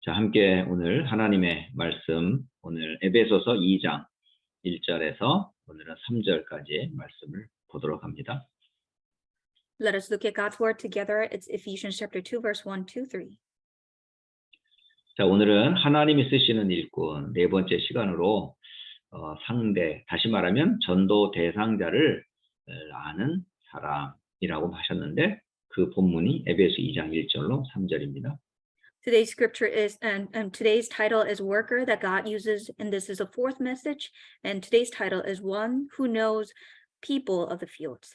자, 함께 오늘 하나님의 말씀, 오늘 에베소서 2장 1절에서 오늘은 3절까지의 말씀을 보도록 합니다. Let us look at God's word together. It's Ephesians chapter 2, verse 1, 2, 3. 자, 오늘은 하나님이 쓰시는 일꾼 네 번째 시간으로 상대, 다시 말하면 전도 대상자를 아는 사람이라고 하셨는데 그 본문이 에베소 2장 1절로 3절입니다. Today's scripture is, and today's title is Worker that God uses, and this is the fourth message. And today's title is One Who Knows People of the Fields.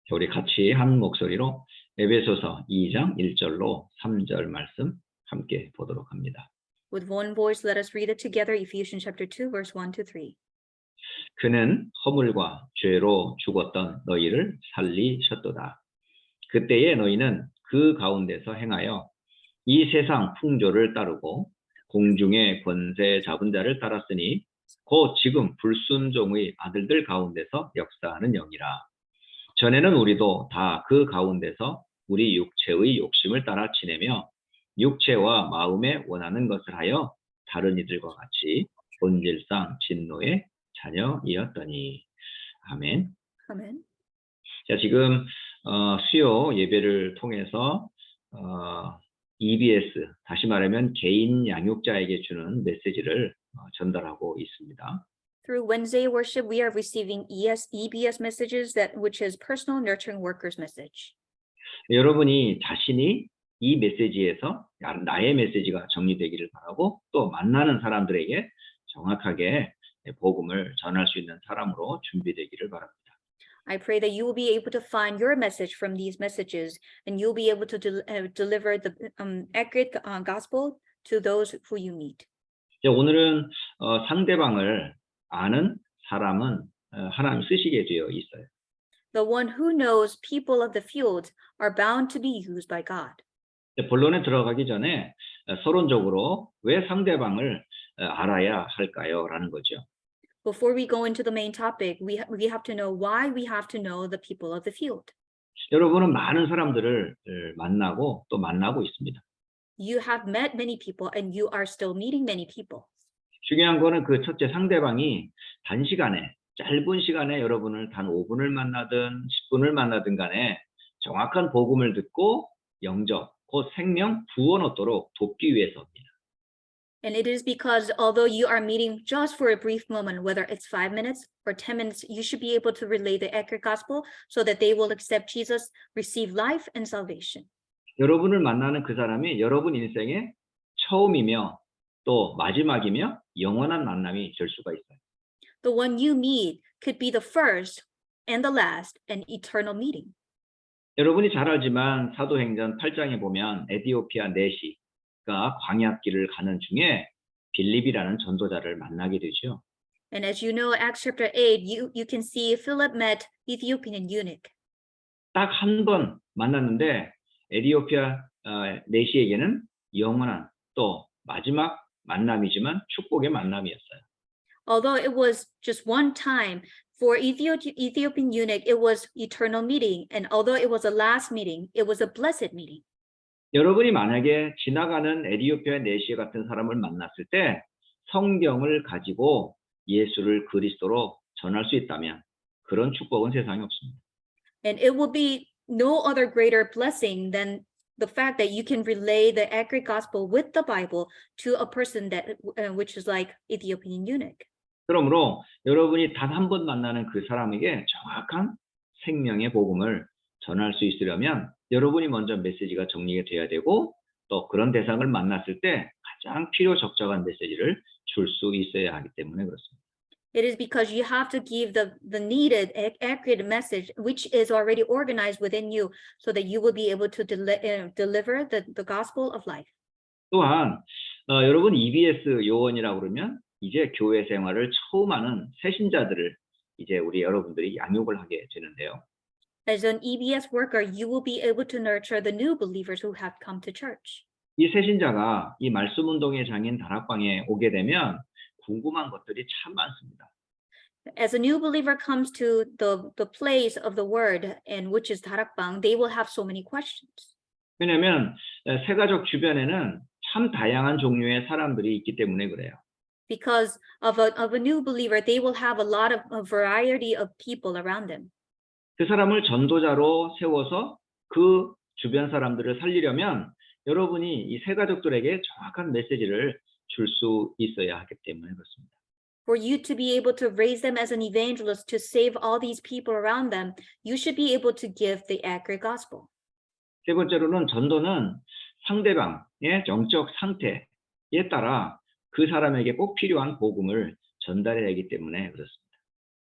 자, 우리 같이 한 목소리로 에베소서 2장 1절로 3절 말씀 함께 보도록 합니다. With one voice, let us read it together. Ephesians chapter 2, verse 1 to 3. 그는 허물과 죄로 죽었던 너희를 살리셨도다. 그때에 너희는 그 가운데서 행하여 이 세상 풍조를 따르고 공중의 권세 잡은 자를 따랐으니 곧 지금 불순종의 아들들 가운데서 역사하는 영이라. 전에는 우리도 다 그 가운데서 우리 육체의 욕심을 따라 지내며 육체와 마음에 원하는 것을 하여 다른 이들과 같이 본질상 진노의 자녀이었더니. 아멘. Amen. 자, 지금 수요 예배를 통해서 EBS, 다시 말하면 개인 양육자에게 주는 메시지를 전달하고 있습니다. Through Wednesday worship, we are receiving EBS messages, which is Personal Nurturing Workers message. 여러분이 자신이 이 메시지에서 나의 메시지가 정리되기를 바라고 또 만나는 사람들에게 정확하게 복음을 전할 수 있는 사람으로 준비되기를 바랍니다. I pray that you will be able to find your message from these messages, and you'll be able to deliver the accurate gospel to those who you meet. 오늘은 상대방을 아는 사람은 하나님 쓰시게 되어 있어요. The one who knows people of the field are bound to be used by God. 본론에 들어가기 전에 서론적으로 왜 상대방을 알아야 할까요? 라는 거죠. Before we go into the main topic, we have to know why we have to know the people of the field. 여러분은 많은 사람들을 만나고 또 만나고 있습니다. You have met many people and you are still meeting many people. 중요한 거는 그 첫째 상대방이 단시간에 짧은 시간에 여러분을 단 5분을 만나든 10분을 만나든 간에 정확한 복음을 듣고 영접, 곧 생명 구원 얻도록 돕기 위해서입니다. And it is because although you are meeting just for a brief moment, whether it's 5 minutes or 10 minutes, you should be able to relay the accurate gospel so that they will accept Jesus, receive life and salvation. 여러분을 만나는 그 사람이 여러분 인생의 처음이며 또 마지막이며 영원한 만남이 될 수가 있어요. The one you meet could be the first and the last and eternal meeting. 여러분이 잘 알지만 사도행전 8장에 보면 에티오피아 내시가 광야길을 가는 중에 빌립이라는 전도자를 만나게 되죠. And as you know, Acts chapter 8, you can see Philip met Ethiopian eunuch. 딱 한 번 만났는데 에티오피아 내시에게는 영원한 또 마지막 만남이지만 축복의 만남이었어요. Although it was just one time, for Ethiopian eunuch, it was eternal meeting. And although it was a last meeting, it was a blessed meeting. 여러분이 만약에 지나가는 에티오피아 내시 같은 사람을 만났을 때 성경을 가지고 예수를 그리스도로 전할 수 있다면 그런 축복은 세상에 없습니다. And it will be no other greater blessing than the fact that you can relay the accurate gospel with the Bible to a person that, which is like Ethiopian eunuch. 그러므로 여러분이 단 한 번 만나는 그 사람에게 정확한 생명의 복음을 전할 수 있으려면 여러분이 먼저 메시지가 정리가 돼야 되고 또 그런 대상을 만났을 때 가장 필요 적절한 메시지를 줄 수 있어야 하기 때문에 그렇습니다. It is because you have to give the needed accurate message, which is already organized within you, so that you will be able to deliver the gospel of life. 또한 여러분 EBS 요원이라고 그러면 이제 교회 생활을 처음 하는 새신자들을 이제 우리 여러분들이 양육을 하게 되는데요. As an EBS worker, you will be able to nurture the new believers who have come to church. 이 새신자가 이 말씀 운동의 장인 다락방에 오게 되면 궁금한 것들이 참 많습니다. As a new believer comes to the place of the word, and which is 다락방, they will have so many questions. 왜냐하면 새가족 주변에는 참 다양한 종류의 사람들이 있기 때문에 그래요. Because of a new believer, they will have a variety of people around them. 그 사람을 전도자로 세워서 그 주변 사람들을 살리려면 여러분이 이 새 가족들에게 정확한 메시지를 줄 수 있어야 하기 때문에 그렇습니다. For you to be able to raise them as an evangelist to save all these people around them, you should be able to give the accurate gospel. 세 번째로는 전도는 상대방의 영적 상태에 따라 그 사람에게 꼭 필요한 복음을 전달해야 하기 때문에 그렇습니다.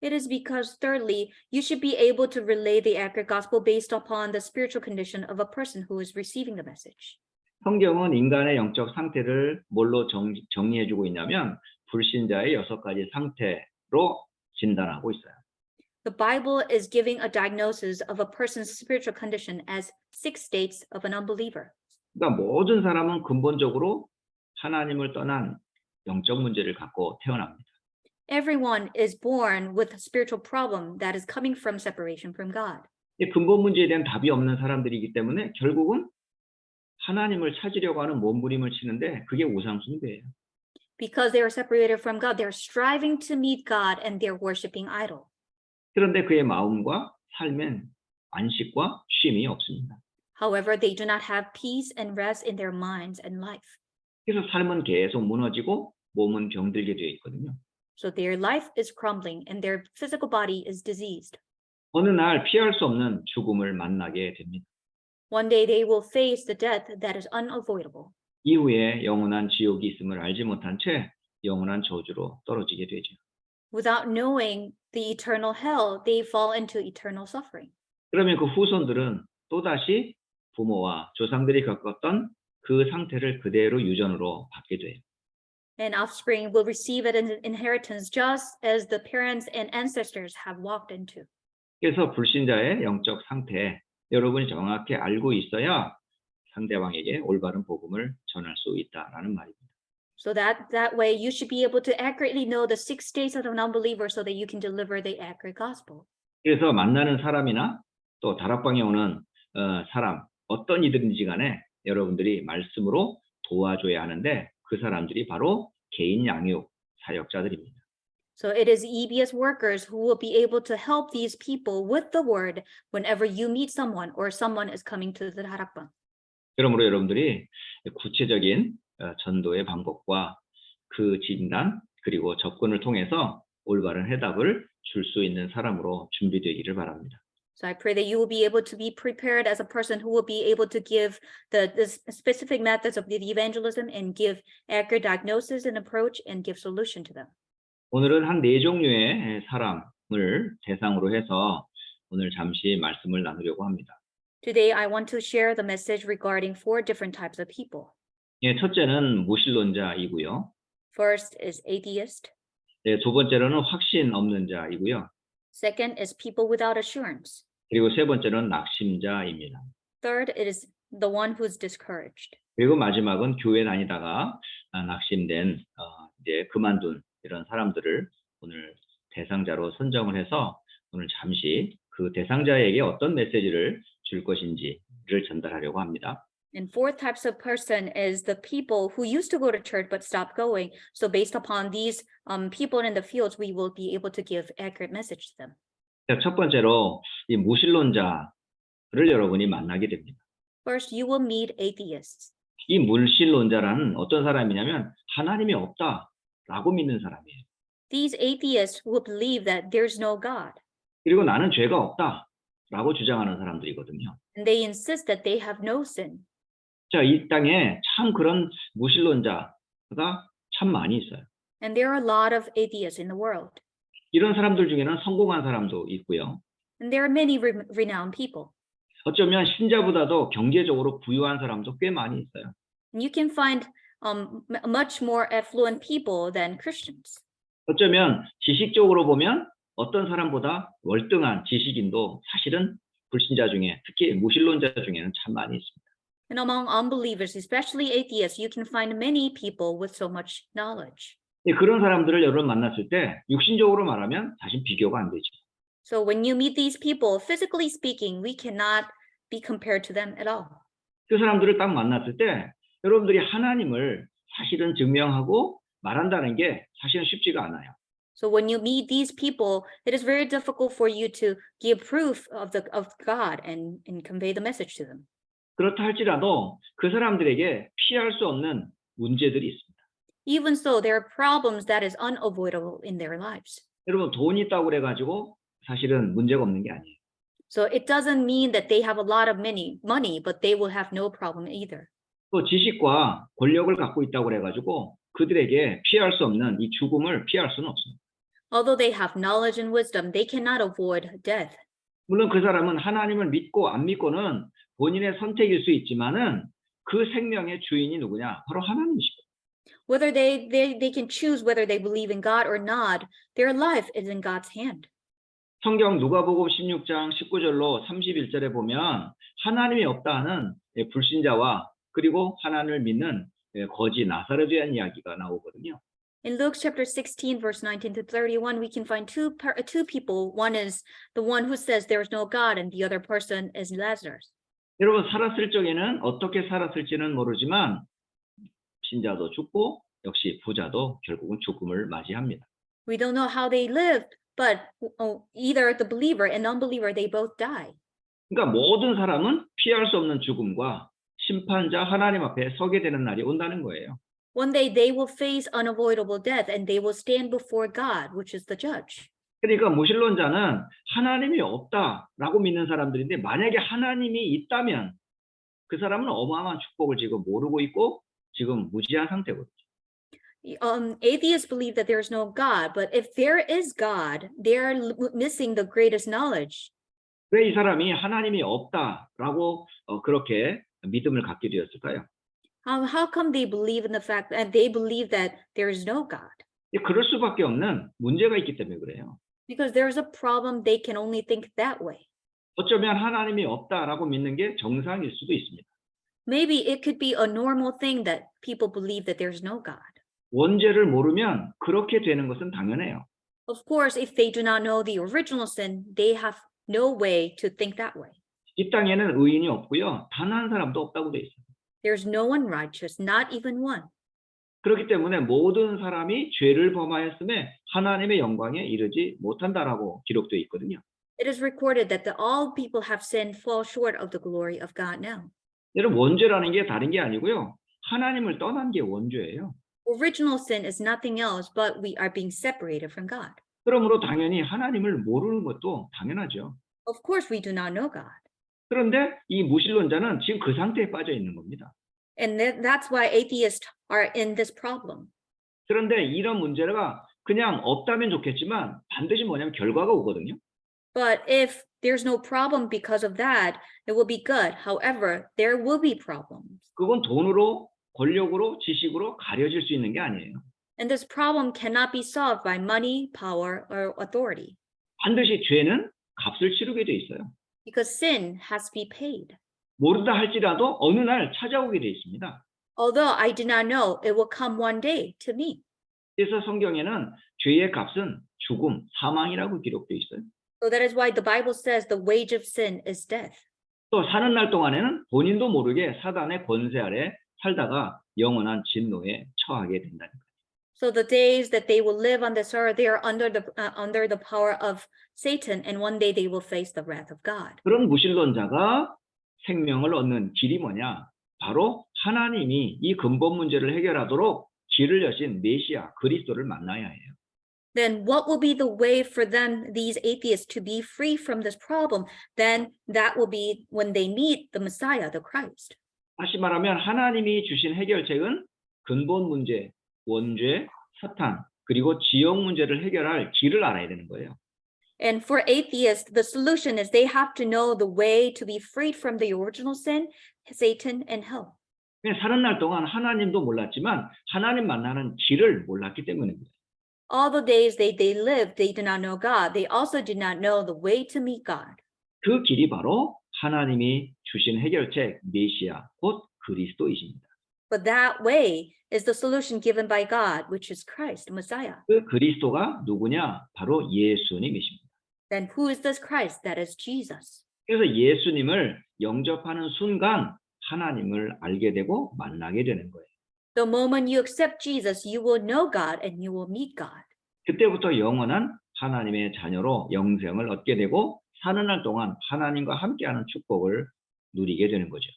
It is because, thirdly, you should be able to relay the accurate gospel based upon the spiritual condition of a person who is receiving the message. 성경은 인간의 영적 상태를 뭘로 정리해주고 있냐면 불신자의 6가지 상태로 진단하고 있어요. The Bible is giving a diagnosis of a person's spiritual condition as 6 states of an unbeliever. 그러니까 모든 사람은 근본적으로 하나님을 떠난 영적 문제를 갖고 태어납니다. Everyone is born with a spiritual problem that is coming from separation from God. 이 근본 문제에 대한 답이 없는 사람들이기 때문에 결국은 하나님을 찾으려고 하는 몸부림을 치는데 그게 우상 숭배예요. Because they are separated from God, they are striving to meet God and they are worshiping idol. 그런데 그의 마음과 삶엔 안식과 쉼이 없습니다. However, they do not have peace and rest in their minds and life. 그래서 삶은 계속 무너지고 몸은 병들게 되어 있거든요. So their life is crumbling and their physical body is diseased. 어느 날 피할 수 없는 죽음을 만나게 됩니다. One day they will face the death that is unavoidable. 이후에 영원한 지옥이 있음을 알지 못한 채 영원한 저주로 떨어지게 되죠. Without knowing the eternal hell, they fall into eternal suffering. 그러면 그 후손들은 또다시 부모와 조상들이 겪었던 그 상태를 그대로 유전으로 받게 돼요. And offspring will receive an inheritance just as the parents and ancestors have walked into. 그래서 불신자의 영적 상태 여러분이 정확히 알고 있어야 상대방에게 올바른 복음을 전할 수 있다라는 말입니다. So that way you should be able to accurately know the 6 states of an unbeliever so that you can deliver the accurate gospel. 그래서 만나는 사람이나 또 다락방에 오는 사람 어떤 이든지 간에 여러분들이 말씀으로 도와줘야 하는데 그 사람들이 바로 개인 양육 사역자들입니다. So it is EBS workers who will be able to help these people with the word whenever you meet someone or someone is coming to the darakbang. 그러므로 여러분들이 구체적인 전도의 방법과 그 진단 그리고 접근을 통해서 올바른 해답을 줄 수 있는 사람으로 준비되기를 바랍니다. So I pray that you will be able to be prepared as a person who will be able to give the specific methods of the evangelism and give accurate diagnosis and approach and give solution to them. 오늘은 한 4종류의 사람을 대상으로 해서 오늘 잠시 말씀을 나누려고 합니다. Today I want to share the message regarding 4 different types of people. 예, 첫째는 무신론자이고요. First is atheist. 네, 두 번째로는 확신 없는 자이고요. Second is people without assurance. 그리고 세 번째는 낙심자입니다. Third, it is the one who is discouraged. 그리고 마지막은 교회 다니다가 낙심된 이제 그만둔 이런 사람들을 오늘 대상자로 선정을 해서 오늘 잠시 그 대상자에게 어떤 메시지를 줄 것인지를 전달하려고 합니다. And 4th types of person is the people who used to go to church but stopped going. So based upon these people in the fields, we will be able to give accurate message to them. 첫 번째로 이 무신론자를 여러분이 만나게 됩니다. First, you will meet atheists. 이 무신론자라는 어떤 사람이냐면 하나님이 없다라고 믿는 사람이에요. These atheists will believe that there's no God. 그리고 나는 죄가 없다라고 주장하는 사람들이거든요. And they insist that they have no sin. 자, 이 땅에 참 그런 무신론자가 참 많이 있어요. And there are a lot of atheists in the world. 이런 사람들 중에는 성공한 사람도 있고요. And there are many renowned people. 어쩌면 신자보다도 경제적으로 부유한 사람도 꽤 많이 있어요. And you can find much more affluent people than Christians. 어쩌면 지식적으로 보면 어떤 사람보다 월등한 지식인도 사실은 불신자 중에 특히 무신론자 중에는 참 많이 있습니다. And among unbelievers, especially atheists, you can find many people with so much knowledge. 그런 사람들을 여러분 만났을 때 육신적으로 말하면 사실 비교가 안 되죠. So when you meet these people, physically speaking, we cannot be compared to them at all. 그 사람들을 딱 만났을 때 여러분들이 하나님을 사실은 증명하고 말한다는 게 사실은 쉽지가 않아요. So when you meet these people, it is very difficult for you to give proof of God and convey the message to them. 그렇다 할지라도 그 사람들에게 피할 수 없는 문제들이 있습니다. Even so, there are problems that is unavoidable in their lives. 여러분 돈이 있다고 그래가지고 사실은 문제가 없는 게 아니에요. So it doesn't mean that they have a lot of money, but they will have no problem either. 또 지식과 권력을 갖고 있다고 그래가지고 그들에게 피할 수 없는 이 죽음을 피할 수는 없습니다. Although they have knowledge and wisdom, they cannot avoid death. 물론 그 사람은 하나님을 믿고 안 믿고는 본인의 선택일 수 있지만은 그 생명의 주인이 누구냐? 바로 하나님이시고. Whether they can choose whether they believe in God or not, their life is in God's hand. 성경 누가복음 16장 19절로 31절에 보면 하나님이 없다 하는 불신자와 그리고 하나님을 믿는 거지 나사렛에 대한 이야기가 나오거든요. In Luke chapter 16, verse 19 to 31, we can find two people. One is the one who says there is no God, and the other person is Lazarus. 여러분 살았을 적에는 어떻게 살았을지는 모르지만 신자도 죽고 역시 부자도 결국은 죽음을 맞이합니다. We don't know how they lived, but either the believer and unbeliever, they both die. 그러니까 모든 사람은 피할 수 없는 죽음과 심판자 하나님 앞에 서게 되는 날이 온다는 거예요. One day they will face unavoidable death and they will stand before God, which is the judge. 그러니까 무신론자는 하나님이 없다라고 믿는 사람들인데 만약에 하나님이 있다면 그 사람은 어마어마한 축복을 지금 모르고 있고 지금 무지한 상태거든요. Atheists believe that there is no God, but if there is God, they are missing the greatest knowledge. 왜 이 사람이 하나님이 없다라고 그렇게 믿음을 갖게 되었을까요? How come they believe in the fact that they believe that there is no God? 그럴 수밖에 없는 문제가 있기 때문에 그래요. Because there is a problem, they can only think that way. 어쩌면 하나님이 없다라고 믿는 게 정상일 수도 있습니다. Maybe it could be a normal thing that people believe that there's no God. 원죄를 모르면 그렇게 되는 것은 당연해요. Of course, if they do not know the original sin, they have no way to think that way. 이 땅에는 의인이 없고요. 단 한 사람도 없다고 돼 있어요. There's no one righteous, not even one. 그렇기 때문에 모든 사람이 죄를 범하였음에 하나님의 영광에 이르지 못한다라고 기록되어 있거든요. It is recorded that all people have sinned, fall short of the glory of God now. 여러분 원죄라는 게 다른 게 아니고요. 하나님을 떠난 게 원죄예요. Original sin is nothing else, but we are being separated from God. 그러므로 당연히 하나님을 모르는 것도 당연하죠. Of course, we do not know God. 그런데 이 무신론자는 지금 그 상태에 빠져 있는 겁니다. And that's why atheists are in this problem. 그런데 이런 문제가 그냥 없다면 좋겠지만 반드시 뭐냐면 결과가 오거든요. But if there's no problem because of that, it will be good. However, there will be problems. 그건 돈으로, 권력으로, 지식으로 가려질 수 있는 게 아니에요. And this problem cannot be solved by money, power, or authority. 반드시 죄는 값을 치르게 돼 있어요. Because sin has to be paid. 모른다 할지라도 어느 날 찾아오게 돼 있습니다. Although I did not know, it will come one day to me. 그래서 성경에는 죄의 값은 죽음, 사망이라고 기록되어 있어요. So that is why the Bible says the wage of sin is death. 또 사는 날 동안에는 본인도 모르게 사단의 권세 아래 살다가 영원한 진노에 처하게 된다는 거예요. So the days that they will live on this earth, they are under the power of Satan, and one day they will face the wrath of God. 그런 무신론자가 생명을 얻는 길이 뭐냐? 바로 하나님이 이 근본 문제를 해결하도록 길을 여신 메시아 그리스도를 만나야 해요. Then what will be the way for them, these atheists, to be free from this problem? Then that will be when they meet the Messiah, the Christ. 다시 말하면 하나님이 주신 해결책은 근본 문제, 원죄, 사탄, 그리고 지옥 문제를 해결할 길을 알아야 되는 거예요. And for atheists, the solution is they have to know the way to be freed from the original sin, Satan, and hell. 그냥 사는 날 동안 하나님도 몰랐지만 하나님 만나는 길을 몰랐기 때문입니다. All the days they lived, they did not know God. They also did not know the way to meet God. 그 길이 바로 하나님이 주신 해결책 메시아 곧 그리스도이십니다. But that way is the solution given by God, which is Christ, Messiah. 그 그리스도가 누구냐? 바로 예수님이십니다. Then who is this Christ? That is Jesus. 그래서 예수님을 영접하는 순간 하나님을 알게 되고 만나게 되는 거예요. The moment you accept Jesus, you will know God and you will meet God. 그때부터 영원한 하나님의 자녀로 영생을 얻게 되고 사는 날 동안 하나님과 함께하는 축복을 누리게 되는 거죠.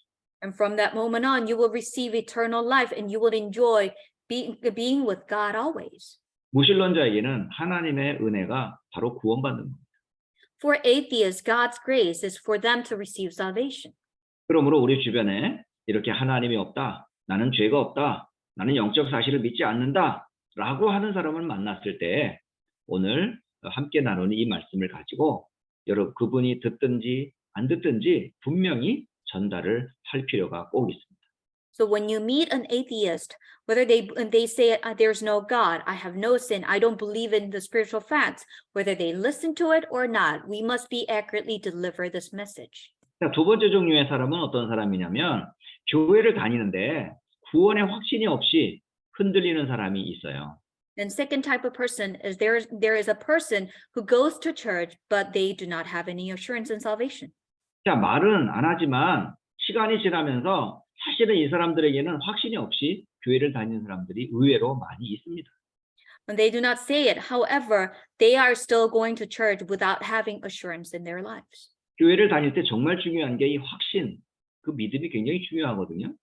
And from that moment on, you will receive eternal life and you will enjoy being with God always. 무신론자에게는 하나님의 은혜가 바로 구원받는 겁니다. For atheists, God's grace is for them to receive salvation. 그러므로 우리 주변에 이렇게 하나님이 없다, 나는 죄가 없다, 나는 영적 사실을 믿지 않는다 라고 하는 사람을 만났을 때 오늘 함께 나누는 이 말씀을 가지고 여러분 그분이 듣든지 안 듣든지 분명히 전달을 할 필요가 꼭 있습니다. So when you meet an atheist, whether they say there's no God, I have no sin, I don't believe in the spiritual facts, whether they listen to it or not, we must be accurately deliver this message. 자, 두 번째 종류의 사람은 어떤 사람이냐면 교회를 다니는데 구원의 확신이 없이 흔들리는 사람이 있어요. And second type of person is there is a person who goes to church, but they do not have any assurance in salvation. 자, 말은 안 하지만 시간이 지나면서 사실은 이 사람들에게는 확신이 없이 교회를 다니는 사람들이 의외로 많이 있습니다. And they do not say it. However, they are still going to church without having assurance in their lives. 교회를 다닐 때 정말 중요한 게 이 확신, 그 믿음이 굉장히 중요하거든요.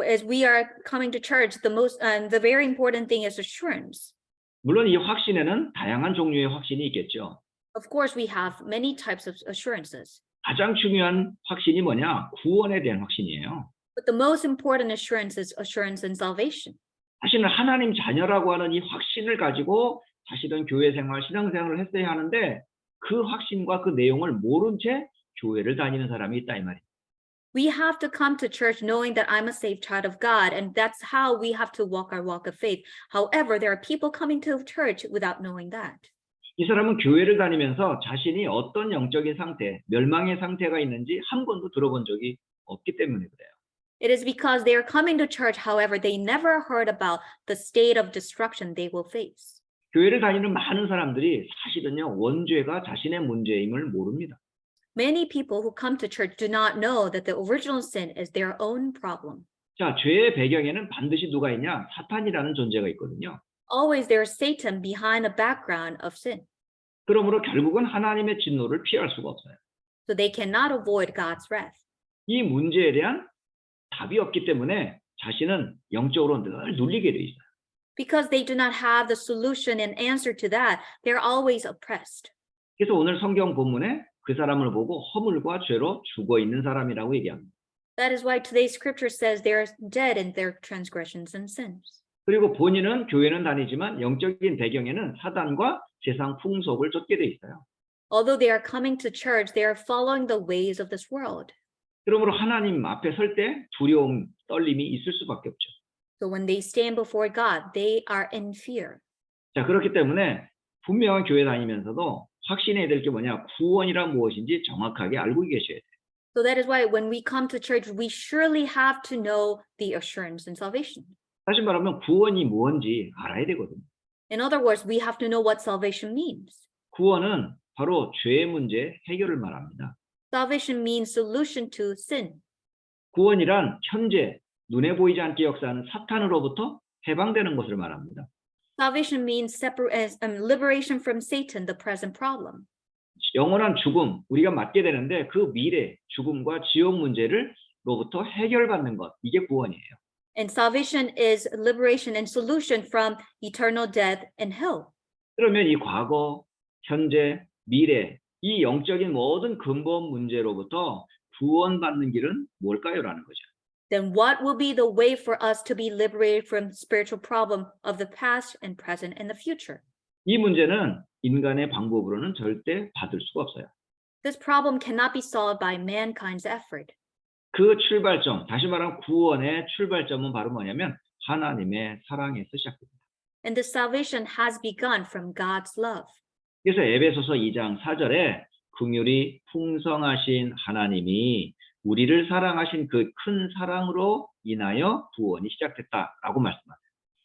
As we are coming to church, the very important thing is assurance. 물론 이 확신에는 다양한 종류의 확신이 있겠죠. Of course, we have many types of assurances. 가장 중요한 확신이 뭐냐? 구원에 대한 확신이에요. But the most important assurance is assurance in salvation. 사실은 하나님 자녀라고 하는 이 확신을 가지고 사실은 교회 생활, 신앙생활을 했어야 하는데 그 확신과 그 내용을 모른 채 교회를 다니는 사람이 있다 이 말이에요. We have to come to church knowing that I'm a saved child of God, and that's how we have to walk our walk of faith. However, there are people coming to church without knowing that. 이 사람은 교회를 다니면서 자신이 어떤 영적인 상태, 멸망의 상태가 있는지 한 번도 들어본 적이 없기 때문에 그래요. It is because they are coming to church, however, they never heard about the state of destruction they will face. 교회를 다니는 많은 사람들이 사실은요, 원죄가 자신의 문제임을 모릅니다. Many people who come to church do not know that the original sin is their own problem. 자, 죄의 배경에는 반드시 누가 있냐? 사탄이라는 존재가 있거든요. Always there is Satan behind the background of sin. 그러므로 결국은 하나님의 진노를 피할 수가 없어요. So they cannot avoid God's wrath. 이 문제에 대한 답이 없기 때문에 자신은 영적으로 늘 눌리게 돼 있어요. Because they do not have the solution and answer to that, they're always oppressed. 그래서 오늘 성경 본문에 그 사람을 보고 허물과 죄로 죽어 있는 사람이라고 얘기합니다. That is why today's scripture says they are dead in their transgressions and sins. 그리고 본인은 교회는 다니지만 영적인 배경에는 사단과 세상 풍속을 쫓게 돼 있어요. Although they are coming to church, they are following the ways of this world. 그러므로 하나님 앞에 설 때 두려움, 떨림이 있을 수밖에 없죠. So when they stand before God, they are in fear. 자, 그렇기 때문에 분명한 교회 다니면서도 확신해야 될 게 뭐냐? 구원이란 무엇인지 정확하게 알고 계셔야 돼요. So that is why when we come to church, we surely have to know the assurance in salvation. 다시 말하면 구원이 뭔지 알아야 되거든요. In other words, we have to know what salvation means. 구원은 바로 죄의 문제 해결을 말합니다. Salvation means solution to sin. 구원이란 현재 눈에 보이지 않게 역사하는 사탄으로부터 해방되는 것을 말합니다. Salvation means liberation from Satan, the present problem. 영원한 죽음, 우리가 맞게 되는데 그 미래, 죽음과 지옥 문제로부터 해결받는 것, 이게 구원이에요. And salvation is liberation and solution from eternal death and hell. 그러면 이 과거, 현재, 미래, 이 영적인 모든 근본 문제로부터 구원받는 길은 뭘까요? 라는 거죠. Then what will be the way for us to be liberated from spiritual problem of the past and present and the future? 이 문제는 인간의 방법으로는 절대 받을 수가 없어요. This problem cannot be solved by mankind's effort. 그 출발점, 다시 말하면 구원의 출발점은 바로 뭐냐면 하나님의 사랑에서 시작됩니다. And the salvation has begun from God's love. 그래서 에베소서 2장 4절에 긍휼이 풍성하신 하나님이 우리를 사랑하신 그 큰 사랑으로 인하여 구원이 시작됐다라고 말씀합니다.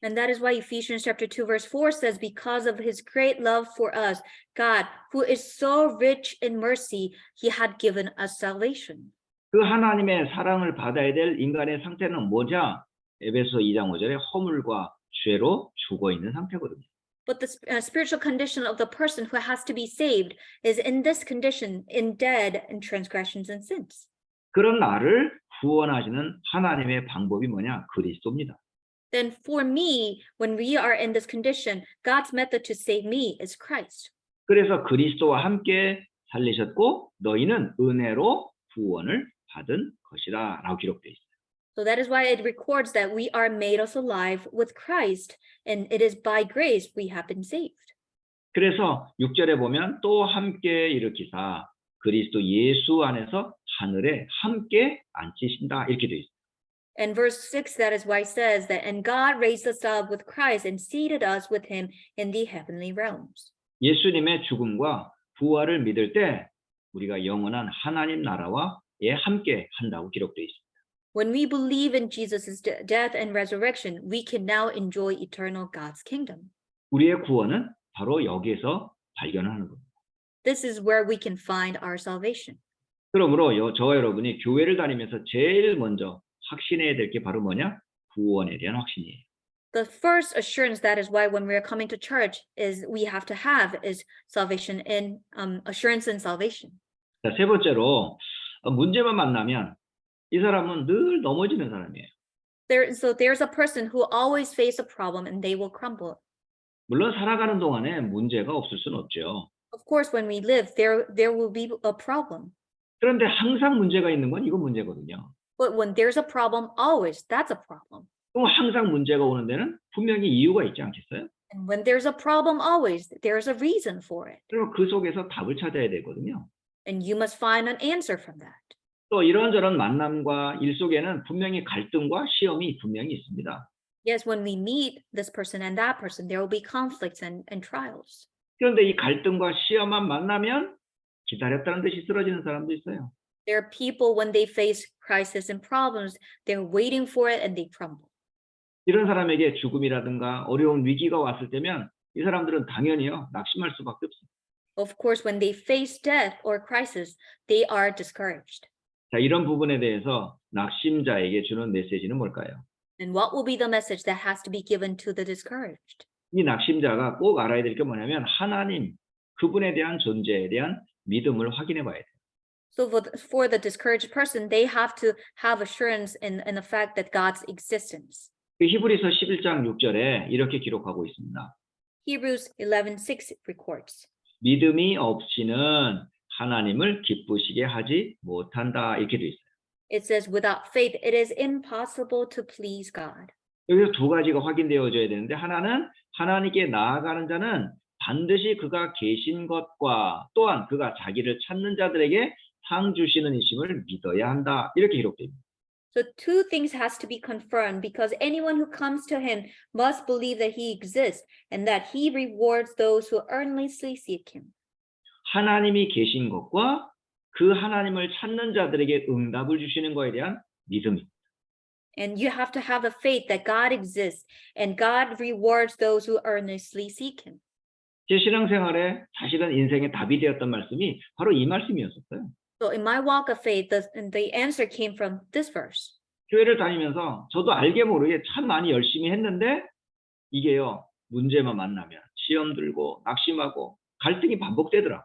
And that is why Ephesians chapter 2 verse 4 says, because of his great love for us, God, who is so rich in mercy, he had given us salvation. 그 하나님의 사랑을 받아야 될 인간의 상태는 뭐냐? 에베소 2장 5절에 허물과 죄로 죽어 있는 상태거든요. But the spiritual condition of the person who has to be saved is in this condition, in dead in transgressions and sins. 그런 나를 구원하시는 하나님의 방법이 뭐냐? 그리스도입니다. Then for me, when we are in this condition, God's method to save me is Christ. 그래서 그리스도와 함께 살리셨고 너희는 은혜로 구원을 받은 것이라 라고 기록되어 있어요. So that is why it records that we are made us alive with Christ, and it is by grace we have been saved. 그래서 6절에 보면 또 함께 일으키사 그리스도 예수 안에서 하늘에 함께 앉히신다 이렇게 되어 있어요. And verse 6, that is why it says that, and God raised us up with Christ and seated us with him in the heavenly realms. 예수님의 죽음과 부활을 믿을 때 우리가 영원한 하나님 나라와 함께 한다고 기록되어 있습니다. When we believe in Jesus' death and resurrection, we can now enjoy eternal God's kingdom. 우리의 구원은 바로 여기에서 발견하는 겁니다. This is where we can find our salvation. 그러므로 저와 여러분이 교회를 다니면서 제일 먼저 확신해야 될 게 바로 뭐냐? 구원에 대한 확신이에요. The first assurance, that is why when we are coming to church, is we have to have is salvation and assurance in salvation. 자, 세 번째로 문제만 만나면 이 사람은 늘 넘어지는 사람이에요. So there's a person who always face a problem and they will crumble. 물론 살아가는 동안에 문제가 없을 수는 없죠. Of course, when we live, there will be a problem. 그런데 항상 문제가 있는 건 이건 문제거든요. But when there's a problem, always that's a problem. 그럼 항상 문제가 오는 데는 분명히 이유가 있지 않겠어요? And when there's a problem, always there's a reason for it. 그럼 그 속에서 답을 찾아야 되거든요. And you must find an answer from that. 또 이런저런 만남과 일 속에는 분명히 갈등과 시험이 분명히 있습니다. Yes, when we meet this person and that person, there will be conflicts and trials. 그런데 이 갈등과 시험만 만나면 기다렸다는 듯이 쓰러지는 사람도 있어요. There are people, when they face crisis and problems, they're waiting for it and they crumble. 이런 사람에게 죽음이라든가 어려운 위기가 왔을 때면 이 사람들은 당연히요 낙심할 수밖에 없어요. Of course, when they face death or crisis, they are discouraged. 자, 이런 부분에 대해서 낙심자에게 주는 메시지는 뭘까요? And what will be the message that has to be given to the discouraged? 이 낙심자가 꼭 알아야 될 게 뭐냐면 하나님, 그분에 대한 존재에 대한 믿음을 확인해 봐야 돼요. So for the discouraged person, they have to have assurance in the fact that God's existence. 그 히브리서 11장 6절에 이렇게 기록하고 있습니다. Hebrews 11:6 records. 믿음이 없이는 하나님을 기쁘시게 하지 못한다 이렇게 돼 있어요. It says, without faith, it is impossible to please God. 여기서 두 가지가 확인되어져야 되는데 하나는 하나님께 나아가는 자는 반드시 그가 계신 것과 또한 그가 자기를 찾는 자들에게 상 주시는 이심을 믿어야 한다 이렇게 기록됩니다. So two things has to be confirmed because anyone who comes to him must believe that he exists and that he rewards those who earnestly seek him. 하나님이 계신 것과 그 하나님을 찾는 자들에게 응답을 주시는 것에 대한 믿음입니다. And you have to have the faith that God exists and God rewards those who earnestly seek him. 제 신앙생활에 사실은 인생의 답이 되었던 말씀이 바로 이 말씀이었어요. So in my walk of faith, the answer came from this verse. 교회를 다니면서 저도 알게 모르게 참 많이 열심히 했는데 이게요 문제만 만나면 시험 들고 낙심하고 갈등이 반복되더라고요.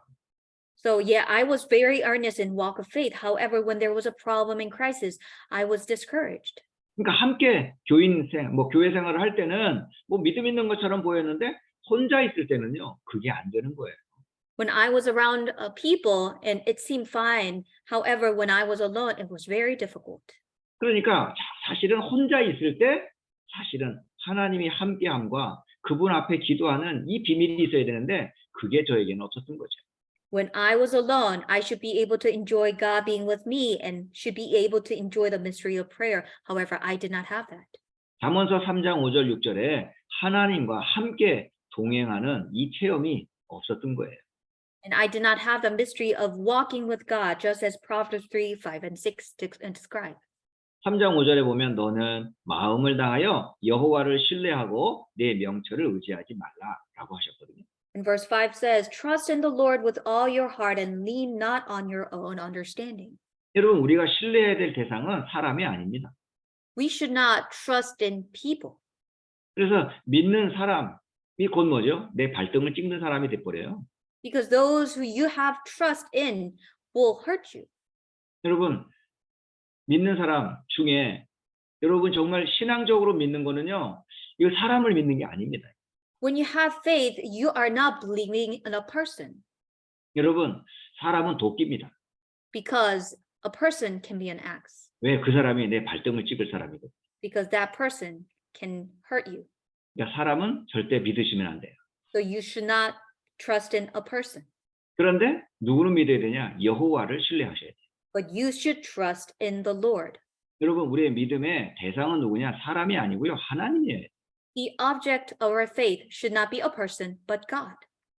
So yeah, I was very earnest in walk of faith. However, when there was a problem in crisis, I was discouraged. 그러니까 함께 교회 생활을 할 때는 뭐 믿음 있는 것처럼 보였는데 혼자 있을 때는요 그게 안 되는 거예요. When I was around people and it seemed fine. However, when I was alone, it was very difficult. 그러니까 사실은 혼자 있을 때 사실은 하나님이 함께함과 그분 앞에 기도하는 이 비밀이 있어야 되는데 그게 저에게는 없었던 거죠. When I was alone, I should be able to enjoy God being with me and should be able to enjoy the mystery of prayer. However, I did not have that. 잠언서 3장 5절 6절에 하나님과 함께 동행하는 이 체험이 없었던 거예요. And I did not have the mystery of walking with God, just as Proverbs 3, 5, and 6 describe. 3장 5절에 보면 너는 마음을 다하여 여호와를 신뢰하고 내 명철을 의지하지 말라라고 하셨거든요. And verse 5 says, trust in the Lord with all your heart and lean not on your own understanding. 여러분 우리가 신뢰해야 될 대상은 사람이 아닙니다. We should not trust in people. 그래서 믿는 사람이 곧 뭐죠? 내 발등을 찍는 사람이 돼버려요. Because those who you have trust in will hurt you. 여러분 믿는 사람 중에 여러분 정말 신앙적으로 믿는 거는요. 이거 사람을 믿는 게 아닙니다. When you have faith, you are not believing in a person. 여러분 사람은 도끼입니다. Because a person can be an axe. 왜? 그 사람이 내 발등을 찍을 사람이거든요. Because that person can hurt you. 그러니까 사람은 절대 믿으시면 안 돼요. So you should not trust in a person. 그런데 누구를 믿어야 되냐? 여호와를 신뢰하셔야 돼요. But you should trust in the Lord. 여러분 우리의 믿음의 대상은 누구냐? 사람이 아니고요. 하나님이에요. The object of our faith should not be a person, but God.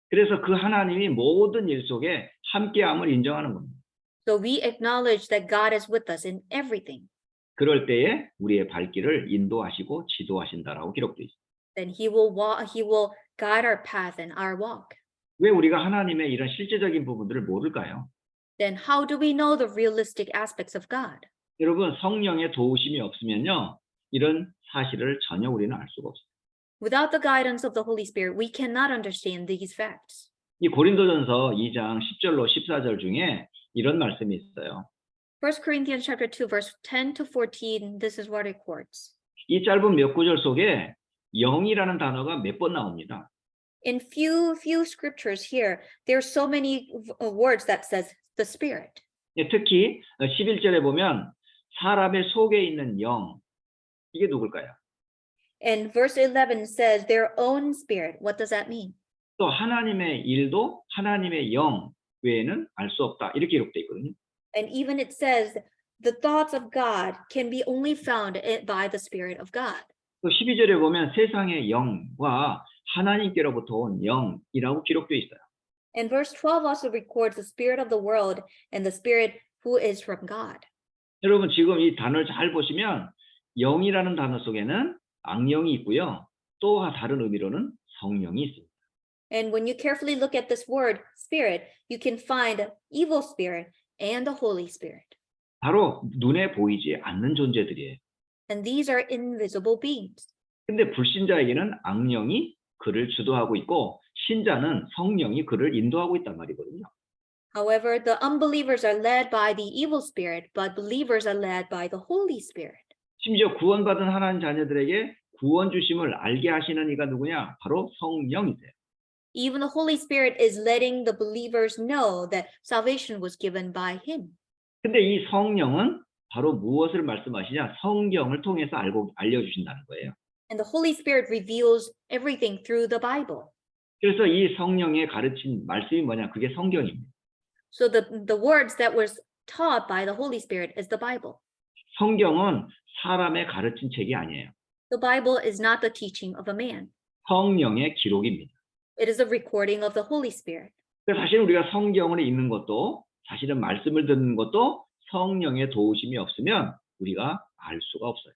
그래서 그 하나님이 모든 일 속에 함께함을 인정하는 겁니다. So we acknowledge that God is with us in everything. 그럴 때에 우리의 발길을 인도하시고 지도하신다라고 기록되어 있습니다. Then He will guide our path and our walk. 왜 우리가 하나님의 이런 실제적인 부분들을 모를까요? Then how do we know the realistic aspects of God? 여러분 성령의 도우심이 없으면요. 이런 사실을 전혀 우리는 알 수가 없어요. Without the guidance of the Holy Spirit, we cannot understand these facts. 이 고린도전서 2장 10절로 14절 중에 이런 말씀이 있어요. 1 Corinthians chapter 2, verse 10 to 14, this is what it quotes. 이 짧은 몇 구절 속에 영이라는 단어가 몇 번 나옵니다. In few scriptures here, there are so many words that says the Spirit. 특히 11절에 보면 사람의 속에 있는 영, 이게 누굴까요? And verse 11 says their own spirit. What does that mean? 또 하나님의 일도 하나님의 영 외에는 알 수 없다. 이렇게 기록되어 있거든요. And even it says the thoughts of God can be only found by the Spirit of God. 또 12절에 보면 세상의 영과 하나님께로부터 온 영이라고 기록되어 있어요. And verse 12 also records the spirit of the world and the spirit who is from God. 여러분 지금 이 단어를 잘 보시면 영이라는 단어 속에는 악령이 있고요. 또 다른 의미로는 성령이 있습니다. And when you carefully look at this word spirit, you can find evil spirit and the Holy Spirit. 바로 눈에 보이지 않는 존재들이에요. And these are invisible beings. 근데 불신자에게는 악령이 그를 주도하고 있고 신자는 성령이 그를 인도하고 있단 말이거든요. However, the unbelievers are led by the evil spirit, but believers are led by the Holy Spirit. 심지어 구원받은 하나님 자녀들에게 구원 주심을 알게 하시는 이가 누구냐? 바로 성령이세요. Even the Holy Spirit is letting the believers know that salvation was given by Him. 근데 이 성령은 바로 무엇을 말씀하시냐? 성경을 통해서 알려주신다는 거예요. And the Holy Spirit reveals everything through the Bible. 그래서 이 성령의 가르친 말씀이 뭐냐? 그게 성경입니다. So the words that was taught by the Holy Spirit is the Bible. 성경은 사람의 가르친 책이 아니에요. The Bible is not the teaching of a man. 성령의 기록입니다. It is a recording of the Holy Spirit. 사실 우리가 성경을 읽는 것도 사실은 말씀을 듣는 것도 성령의 도우심이 없으면 우리가 알 수가 없어요.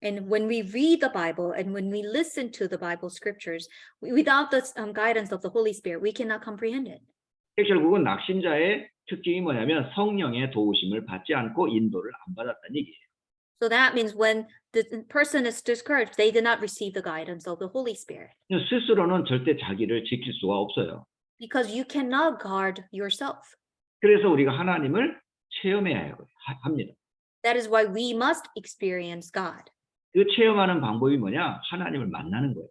And when we read the Bible and when we listen to the Bible scriptures, without the guidance of the Holy Spirit, we cannot comprehend it. 결국은 낙신자의 특징이 뭐냐면 성령의 도우심을 받지 않고 인도를 안 받았다는 얘기예요. So that means when the person is discouraged, they did not receive the guidance of the Holy Spirit. 스스로는 절대 자기를 지킬 수가 없어요. Because you cannot guard yourself. 그래서 우리가 하나님을 체험해야 합니다. That is why we must experience God. 그 체험하는 방법이 뭐냐? 하나님을 만나는 거예요.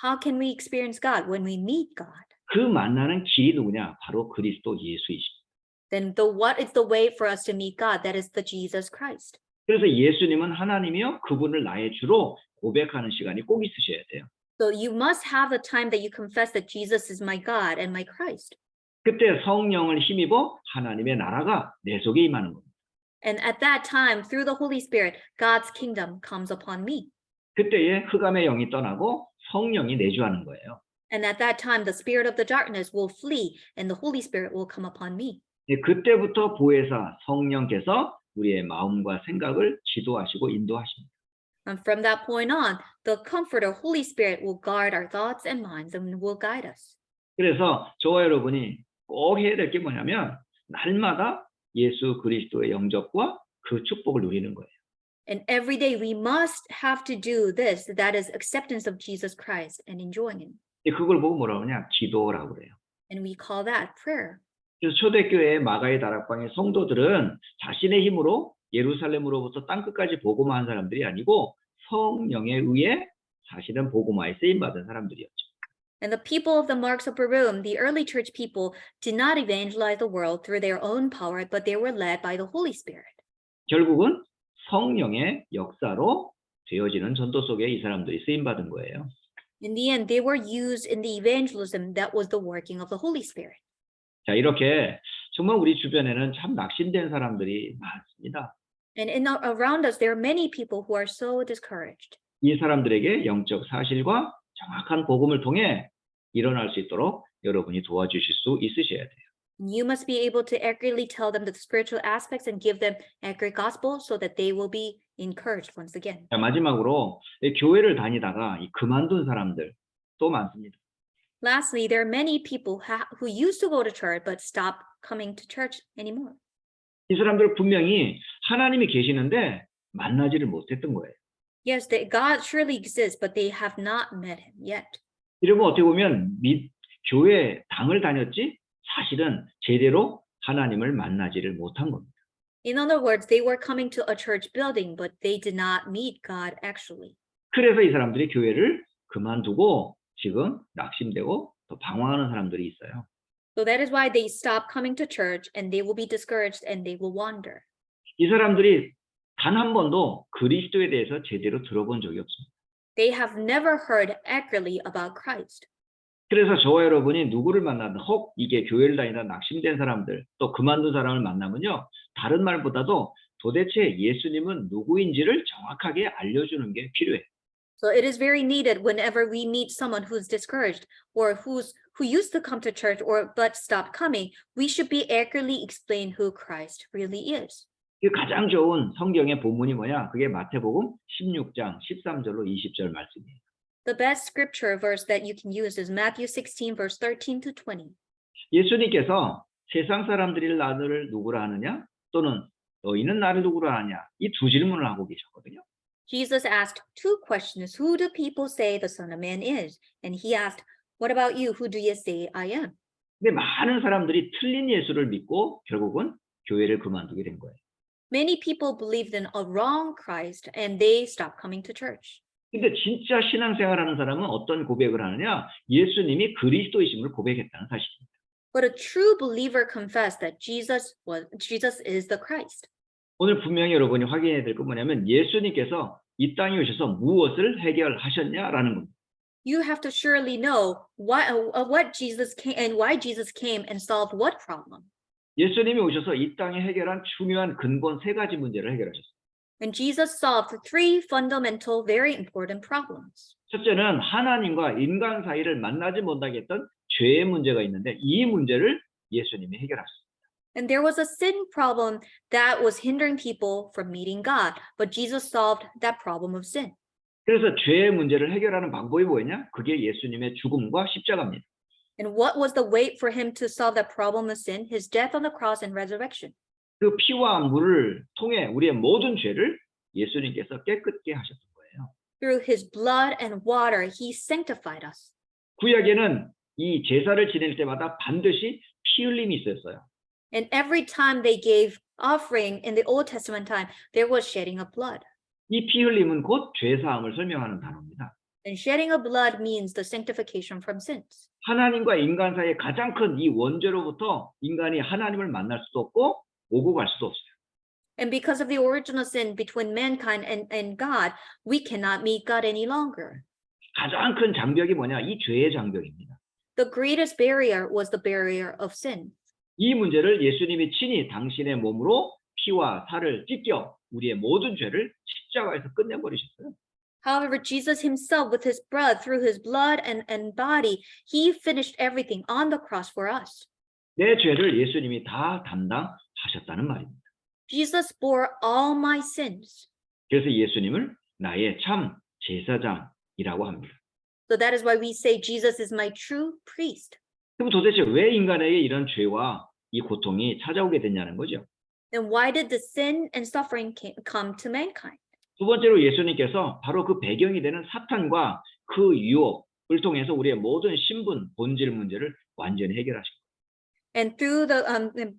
How can we experience God? When we meet God. 그 만나는 길이 누구냐? 바로 그리스도 예수이십니다. Then what is the way for us to meet God? That is the Jesus Christ. 그래서 예수님은 하나님이요 그분을 나의 주로 고백하는 시간이 꼭 있으셔야 돼요. So you must have the time that you confess that Jesus is my God and my Christ. 그때 성령을 힘입어 하나님의 나라가 내 속에 임하는 겁니다. And at that time, through the Holy Spirit, God's kingdom comes upon me. 그때에 흑암의 영이 떠나고 성령이 내주하는 거예요. And at that time, the spirit of the darkness will flee and the Holy Spirit will come upon me. 그때부터 보혜사 성령께서 우리의 마음과 생각을 지도하시고 인도하십니다. And from that point on, the Comforter, Holy Spirit, will guard our thoughts and minds and will guide us. 그래서 저와 여러분이 꼭 해야 될 게 뭐냐면 날마다 예수 그리스도의 영접과 그 축복을 누리는 거예요. And every day we must have to do this, that is acceptance of Jesus Christ and enjoying him. 그걸 보고 뭐라고 하냐? 기도라고 그래요. And we call that prayer. 그래서 초대교회 마가의 다락방의 성도들은 자신의 힘으로 예루살렘으로부터 땅끝까지 복음화한 사람들이 아니고 성령에 의해 사실은 복음화에 쓰임받은 사람들이었죠. And the people of the Marks Upper Room, the early church people, did not evangelize the world through their own power, but they were led by the Holy Spirit. 결국은 성령의 역사로 되어지는 전도 속에 이 사람들이 쓰임받은 거예요. In the end, they were used in the evangelism that was the working of the Holy Spirit. 자, 이렇게 정말 우리 주변에는 참 낙심된 사람들이 많습니다. And around us, there are many people who are so discouraged. 이 사람들에게 영적 사실과 정확한 복음을 통해 일어날 수 있도록 여러분이 도와주실 수 있으셔야 돼요. You must be able to accurately tell them the spiritual aspects and give them accurate gospel so that they will be encouraged once again. 자, 마지막으로 교회를 다니다가 그만둔 사람들 또 많습니다. Lastly, there are many people who used to go to church but stopped coming to church anymore. 이 사람들 분명히 하나님이 계시는데 만나지를 못했던 거예요. Yes, God surely exists, but they have not met him yet. 이러면 어떻게 보면 교회 당을 다녔지 사실은 제대로 하나님을 만나지를 못한 겁니다. In other words, they were coming to a church building, but they did not meet God actually. 그래서 이 사람들이 교회를 그만두고 지금 낙심되고 또 방황하는 사람들이 있어요. So that is why they stop coming to church and they will be discouraged and they will wander. 이 사람들이 단 한 번도 그리스도에 대해서 제대로 들어본 적이 없습니다. They have never heard accurately about Christ. 그래서 저와 여러분이 누구를 만나든 혹 이게 교회를 다니다 낙심된 사람들 또 그만둔 사람을 만나면요. 다른 말보다도 도대체 예수님은 누구인지를 정확하게 알려주는 게 필요해요. So it is very needed whenever we meet someone who's discouraged or who used to come to church but stopped coming, we should be accurately explain who Christ really is. 가장 좋은 성경의 본문이 뭐냐? 그게 마태복음 16장 13절로 20절 말씀이에요. The best scripture verse that you can use is Matthew 16 verse 13 to 20. 예수님께서 세상 사람들이 나를 누구라 하느냐? 또는 너희는 나를 누구라 하냐? 이 두 질문을 하고 계셨거든요. Jesus asked two questions. Who do people say the Son of Man is? And he asked, what about you? Who do you say I am? 근데 많은 사람들이 틀린 예수를 믿고 결국은 교회를 그만두게 된 거예요. Many people believed in a wrong Christ and they stopped coming to church. 근데 진짜 신앙생활하는 사람은 어떤 고백을 하느냐? 예수님이 그리스도이심을 고백했다는 사실입니다. But a true believer confessed that Jesus is the Christ. 오늘 분명히 여러분이 확인해야 될 건 뭐냐면 예수님께서 이 땅에 오셔서 무엇을 해결하셨냐라는 겁니다. You have to surely know what Jesus came and why Jesus came and solved what problem. 예수님이 오셔서 이 땅에 해결한 중요한 근본 세 가지 문제를 해결하셨어요. And Jesus solved three fundamental, very important problems. 첫째는 하나님과 인간 사이를 만나지 못하게 했던 죄의 문제가 있는데 이 문제를 예수님이 해결하셨어요. And there was a sin problem that was hindering people from meeting God, but Jesus solved that problem of sin. 그래서 죄의 문제를 해결하는 방법이 뭐였냐? 그게 예수님의 죽음과 십자가입니다. And what was the way for him to solve that problem of sin? His death on the cross and resurrection. 그 피와 물을 통해 우리의 모든 죄를 예수님께서 깨끗게 하셨던 거예요. Through his blood and water, he sanctified us. 구약에는 이 제사를 지낼 때마다 반드시 피 흘림이 있었어요. And every time they gave offering in the Old Testament time, there was shedding of blood. 이 피 흘림은 곧 죄 사함을 설명하는 단어입니다. And shedding of blood means the sanctification from sins. 하나님과 인간 사이의 가장 큰 이 원죄로부터 인간이 하나님을 만날 수도 없고 오고 갈 수도 없어요. And because of the original sin between mankind and God, we cannot meet God any longer. 가장 큰 장벽이 뭐냐? 이 죄의 장벽입니다. The greatest barrier was the barrier of sin. 이 문제를 예수님이 친히 당신의 몸으로 피와 살을 찢겨 우리의 모든 죄를 십자가에서 끝내버리셨어요. However, Jesus himself, with his blood and body, he finished everything on the cross for us. 내 죄를 예수님이 다 담당하셨다는 말입니다. Jesus bore all my sins. 그래서 예수님을 나의 참 제사장이라고 합니다. So that is why we say Jesus is my true priest. 그럼 도대체 왜 인간에게 이런 죄와 이 고통이 찾아오게 됐냐는 거죠. Then why did the sin and suffering come to mankind? 두 번째로 예수님께서 바로 그 배경이 되는 사탄과 그 유혹을 통해서 우리의 모든 신분, 본질 문제를 완전히 해결하신 거예요. And through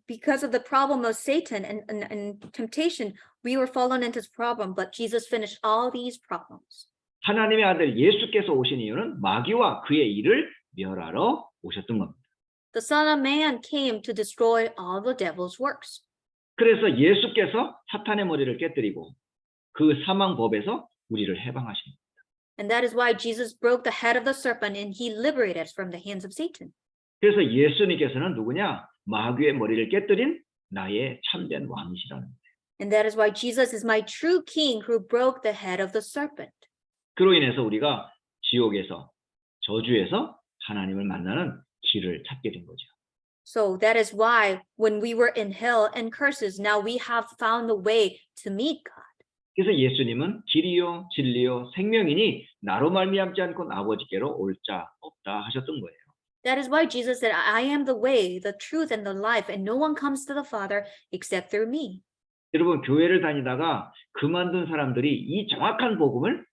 because of the problem of Satan and temptation, we were fallen into this problem, but Jesus finished all these problems. 하나님의 아들 예수께서 오신 이유는 마귀와 그의 일을 멸하러 오셨던 겁니다. The Son of Man came to destroy all the devil's works. 그래서 예수께서 사탄의 머리를 깨뜨리고 그 사망법에서 우리를 해방하십니다. And that is why Jesus broke the head of the serpent and he liberated us from the hands of Satan. 그래서 예수님께서는 누구냐? 마귀의 머리를 깨뜨린 나의 참된 왕이시라는 거예요. And that is why Jesus is my true king who broke the head of the serpent. 그로 인해서 우리가 지옥에서 저주에서 하나님을 만나는 길을 찾게 된 거죠. So that is why when we were in hell and curses, now we have found a way to meet God. 그래서 예수님은 길이요 진리요 생명이니 나로 말미암지 않고는 아버지께로 올 자 없다 하셨던 거예요. That is why Jesus said, I am the way, the truth, and the life, and no one comes to the Father except through me. 여러분 교회를 다니다가 그만둔 사람들이 이 정확한 복음을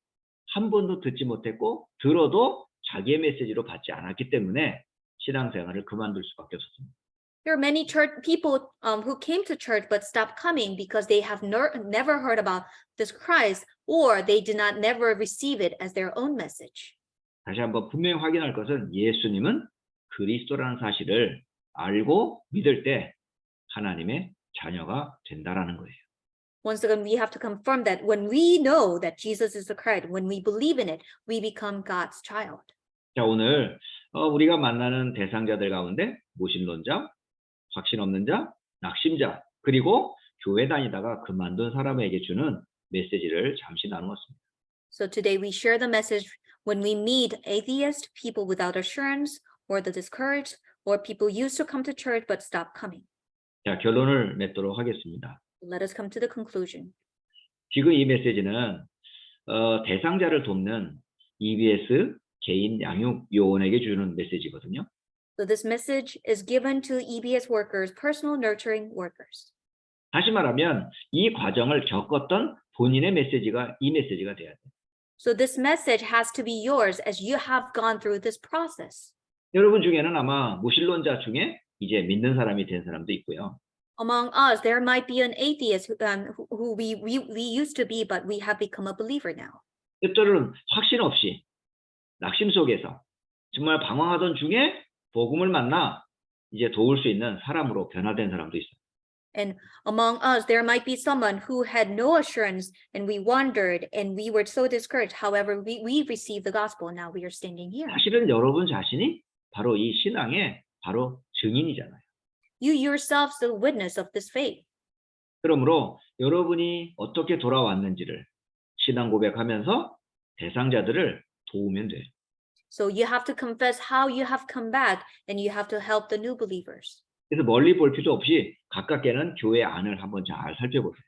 한 번도 듣지 못했고 들어도 자기의 메시지로 받지 않았기 때문에 신앙생활을 그만둘 수밖에 없었습니다. There are many church people who came to church but stopped coming because they have never heard about this Christ, or they did not never receive it as their own message. 다시 한번 분명히 확인할 것은 예수님은 그리스도라는 사실을 알고 믿을 때 하나님의 자녀가 된다라는 거예요. Once again, we have to confirm that when we know that Jesus is the Christ, when we believe in it, we become God's child. 자, 오늘 우리가 만나는 대상자들 가운데 무신론자, 확신 없는 자, 낙심자, 그리고 교회 다니다가 그만둔 사람에게 주는 메시지를 잠시 나누었습니다. So today we share the message when we meet atheist, people without assurance, or the discouraged, or people used to come to church but stopped coming. 자, 결론을 맺도록 하겠습니다. Let us come to the conclusion. 지금 이 메시지는 대상자를 돕는 EBS 개인 양육 요원에게 주는 메시지거든요. So this message is given to EBS workers, personal nurturing workers. 다시 말하면 이 과정을 겪었던 본인의 메시지가 이 메시지가 돼야 돼요. So this message has to be yours as you have gone through this process. 여러분 중에는 아마 무신론자 중에 이제 믿는 사람이 된 사람도 있고요. Among us, there might be an atheist who we used to be, but we have become a believer now. 때때로는 확신 없이 낙심 속에서 정말 방황하던 중에 복음을 만나 이제 도울 수 있는 사람으로 변화된 사람도 있어요. And among us, there might be someone who had no assurance and we wondered and we were so discouraged. However, we received the gospel and now we are standing here. 사실은 여러분 자신이 바로 이 신앙의 바로 증인이잖아요. You yourselves the witness of this faith. 그러므로 여러분이 어떻게 돌아왔는지를 신앙 고백하면서 대상자들을 도우면 돼요. So you have to confess how you have come back and you have to help the new believers. 그래서 멀리 볼 필요 없이 가깝게는 교회 안을 한번 잘 살펴보세요.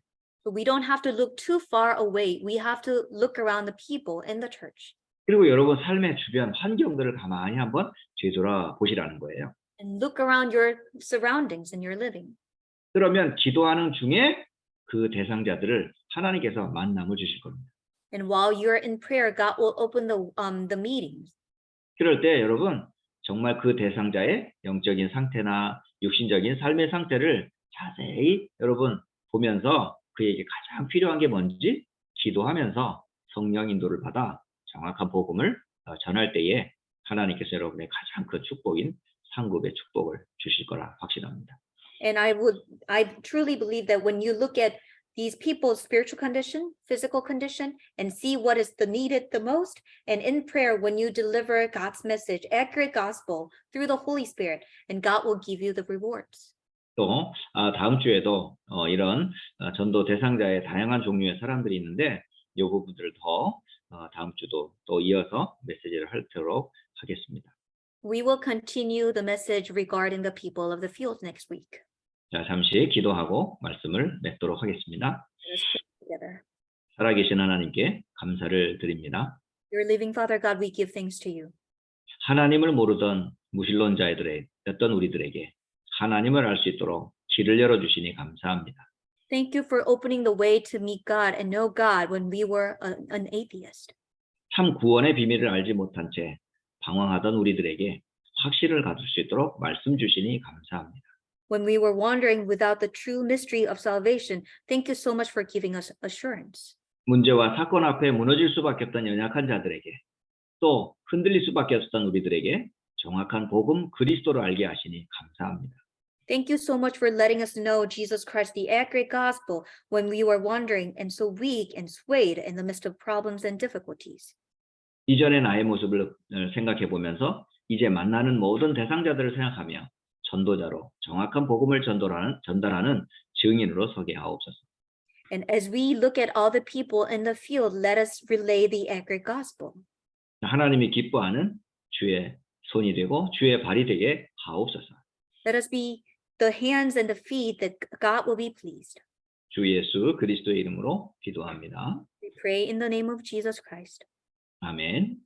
So we don't have to look too far away. We have to look around the people in the church. 그리고 여러분 삶의 주변 환경들을 가만히 한번 되돌아 보시라는 거예요. And look around your surroundings and your living. 그러면 기도하는 중에 그 대상자들을 하나님께서 만남을 주실 겁니다. And while you're in prayer, God will open the meetings. 그럴 때 여러분 정말 그 대상자의 영적인 상태나 육신적인 삶의 상태를 자세히 여러분 보면서 그에게 가장 필요한 게 뭔지 기도하면서 성령 인도를 받아 정확한 복음을 전할 때에 하나님께서 여러분의 가장 큰 축복인 상급의 축복을 주실 거라 확신합니다. And I truly believe that when you look at these people's spiritual condition, physical condition, and see what is the needed the most, and in prayer, when you deliver God's message, accurate gospel through the Holy Spirit, and God will give you the rewards. 또 다음 주에도 이런 전도 대상자의 다양한 종류의 사람들이 있는데 이 부분들을 더 다음 주도 또 이어서 메시지를 하도록 하겠습니다. We will continue the message regarding the people of the field next week. 자, 잠시 기도하고 말씀을 맺도록 하겠습니다. Let's pray together. 살아계신 하나님께 감사를 드립니다. Dear living Father God, we give thanks to you. 하나님을 모르던 무신론자들이었던 우리들에게 하나님을 알 수 있도록 길을 열어주시니 감사합니다. Thank you for opening the way to meet God and know God when we were an atheist. 참 구원의 비밀을 알지 못한 채 방황하던 우리들에게 확신을 가질 수 있도록 말씀 주시니 감사합니다. When we were wandering without the true mystery of salvation, thank you so much for giving us assurance. 문제와 사건 앞에 무너질 수밖에 없던 연약한 자들에게 또 흔들릴 수밖에 없었던 우리들에게 정확한 복음 그리스도를 알게 하시니 감사합니다. Thank you so much for letting us know Jesus Christ, the accurate gospel, when we were wandering and so weak and swayed in the midst of problems and difficulties. 이전의 나의 모습을 생각해 보면서 이제 만나는 모든 대상자들을 생각하며 전도자로 정확한 복음을 전달하는 증인으로 서게 하옵소서. And as we look at all the people in the field, let us relay the accurate gospel. 하나님이 기뻐하는 주의 손이 되고 주의 발이 되게 하옵소서. Let us be the hands and the feet that God will be pleased. 주 예수 그리스도의 이름으로 기도합니다. We pray in the name of Jesus Christ. 아멘.